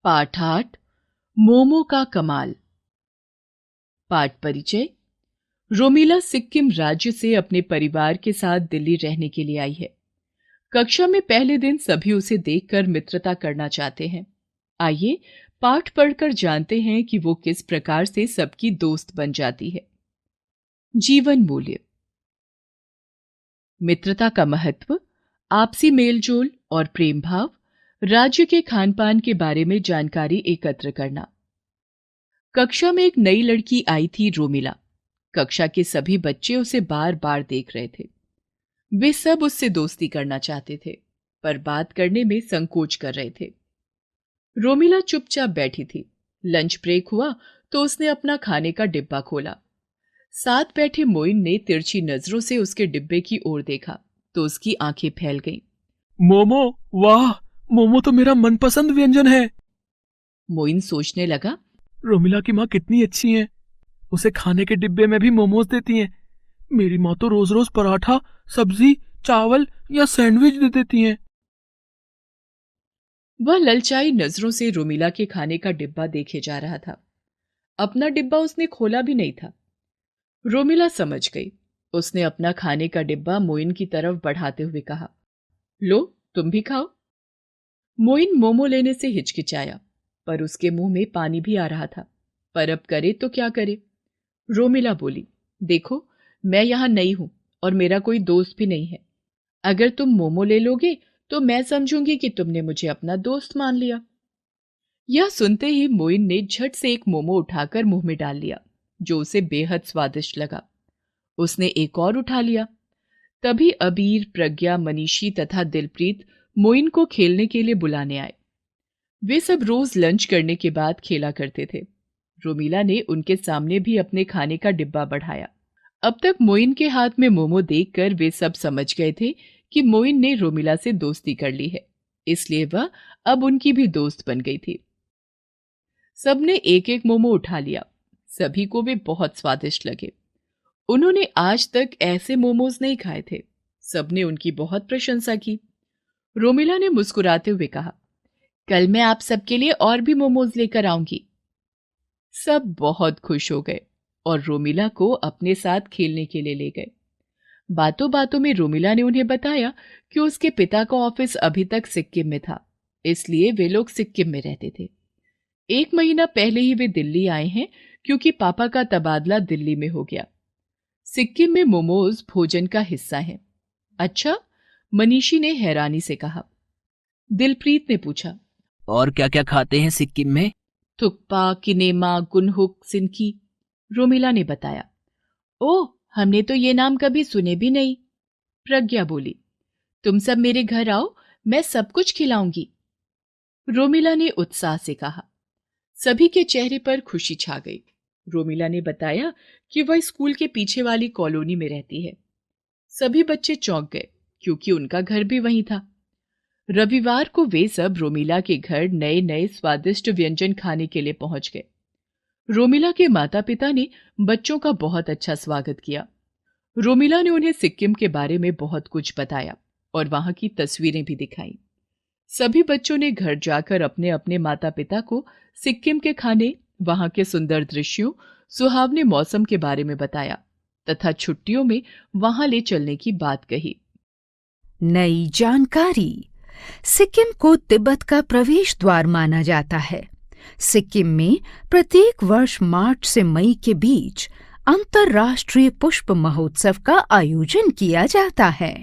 पाठ 8 मोमो का कमाल। पाठ परिचय। रोमिला सिक्किम राज्य से अपने परिवार के साथ दिल्ली रहने के लिए आई है। कक्षा में पहले दिन सभी उसे देखकर मित्रता करना चाहते हैं। आइए पाठ पढ़कर जानते हैं कि वो किस प्रकार से सबकी दोस्त बन जाती है। जीवन मूल्य। मित्रता का महत्व, आपसी मेलजोल और प्रेम भाव, राज्य के खान पान के बारे में जानकारी एकत्र करना। कक्षा में एक नई लड़की आई थी, रोमिला। कक्षा के सभी बच्चे उसे बार बार देख रहे थे। वे सब उससे दोस्ती करना चाहते थे, पर बात करने में संकोच कर रहे थे। रोमिला चुपचाप बैठी थी। लंच ब्रेक हुआ तो उसने अपना खाने का डिब्बा खोला। साथ बैठे मोइन ने तिरछी नजरों से उसके डिब्बे की ओर देखा तो उसकी आंखें फैल गईं। मोमो, वाह! मोमो तो मेरा मनपसंद व्यंजन है। मोइन सोचने लगा, रोमिला की माँ कितनी अच्छी है। उसे खाने के डिब्बे में भी मोमोज देती हैं। मेरी माँ तो रोज रोज पराठा, सब्जी, चावल या सैंडविच दे देती हैं। वह ललचाई नजरों से रोमिला के खाने का डिब्बा देखे जा रहा था। अपना डिब्बा उसने खोला भी नहीं था। रोमिला समझ गई। उसने अपना खाने का डिब्बा मोइन की तरफ बढ़ाते हुए कहा, लो तुम भी खाओ। मोइन मोमो लेने से हिचकिचाया, पर उसके मुंह में पानी भी आ रहा था। पर अब करे तो क्या करे। रोमिला बोली, देखो मैं यहां नई हूं और मेरा कोई दोस्त भी नहीं है। अगर तुम मोमो ले लोगे तो मैं समझूंगी कि तुमने मुझे अपना दोस्त मान लिया। यह सुनते ही मोइन ने झट से एक मोमो उठाकर मुंह में डाल लिया, जो उसे बेहद स्वादिष्ट लगा। उसने एक और उठा लिया। तभी अबीर, प्रज्ञा, मनीषी तथा दिलप्रीत मोइन को खेलने के लिए बुलाने आए। वे सब रोज लंच करने के बाद खेला करते थे। रोमिला ने उनके सामने भी अपने खाने का डिब्बा बढ़ाया। अब तक मोइन के हाथ में मोमो देखकर वे सब समझ गए थे कि मोइन ने रोमिला से दोस्ती कर ली है, इसलिए वह अब उनकी भी दोस्त बन गई थी। सबने एक एक मोमो उठा लिया। सभी को वे बहुत स्वादिष्ट लगे। उन्होंने आज तक ऐसे मोमोज नहीं खाए थे। सबने उनकी बहुत प्रशंसा की। रोमिला ने मुस्कुराते हुए कहा, कल मैं आप सबके लिए और भी मोमोज लेकर आऊंगी। सब बहुत खुश हो गए और रोमिला को अपने साथ खेलने के लिए ले गए। बातों बातों में रोमिला ने उन्हें बताया कि उसके पिता का ऑफिस अभी तक सिक्किम में था, इसलिए वे लोग सिक्किम में रहते थे। 1 महीना पहले ही वे दिल्ली आए हैं, क्योंकि पापा का तबादला दिल्ली में हो गया। सिक्किम में मोमोज भोजन का हिस्सा हैं। अच्छा, मनीषी ने हैरानी से कहा। दिलप्रीत ने पूछा, और क्या क्या खाते हैं सिक्किम में? थुक्पा, किनेमा, गुनहुक, सिनकी। रोमिला ने बताया। ओह, हमने तो ये नाम कभी सुने भी नहीं। प्रज्ञा बोली, तुम सब मेरे घर आओ, मैं सब कुछ खिलाऊंगी। रोमिला ने उत्साह से कहा। सभी के चेहरे पर खुशी छा गई। रोमिला ने बताया कि वह स्कूल के पीछे वाली कॉलोनी में रहती है। सभी बच्चे चौंक गए, क्योंकि उनका घर भी वहीं था। रविवार को वे सब रोमिला के घर नए नए स्वादिष्ट व्यंजन खाने के लिए पहुंच गए। रोमिला के माता पिता ने बच्चों का बहुत अच्छा स्वागत किया। रोमिला ने उन्हें सिक्किम के बारे में बहुत कुछ बताया और वहां की तस्वीरें भी दिखाई। सभी बच्चों ने घर जाकर अपने अपने माता पिता को सिक्किम के खाने, वहां के सुंदर दृश्यों, सुहावने मौसम के बारे में बताया तथा छुट्टियों में वहां ले चलने की बात कही। नई जानकारी। सिक्किम को तिब्बत का प्रवेश द्वार माना जाता है। सिक्किम में प्रत्येक वर्ष मार्च से मई के बीच अंतर्राष्ट्रीय पुष्प महोत्सव का आयोजन किया जाता है।